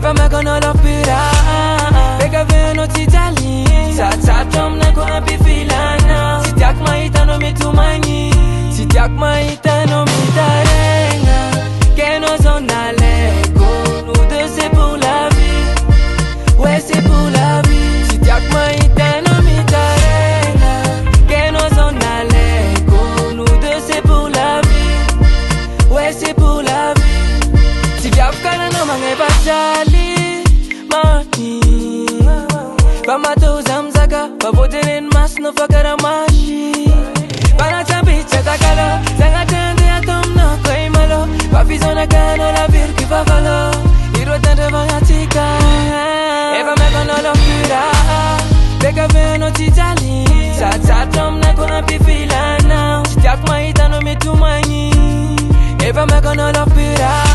efa makona lopira beka veno titali satsatra aminako ampifilana tsy tiako mahita anao mitomagny tsy tiako mahita anao mitaregna kenao zao nalaiko nous deux c'est pour la vie ouais c'est pour la vie tsy tiako mahita anao mitaregna kenao zao nalaiko nous deux c'est pour la vie ouais c'est pour la vie tsy viavaka anao magnepatraly mani Pamatoza mzaka Papotereni masno fakara mashi Panatsampichatakalo Zangatende atomno koimalo Papizona kano la virki fakalo Irotende vangatika Eva mekono lopira Beka veno titali Satsatom nako ampifilana Chitiak mahita no mitumani Eva mekono lopira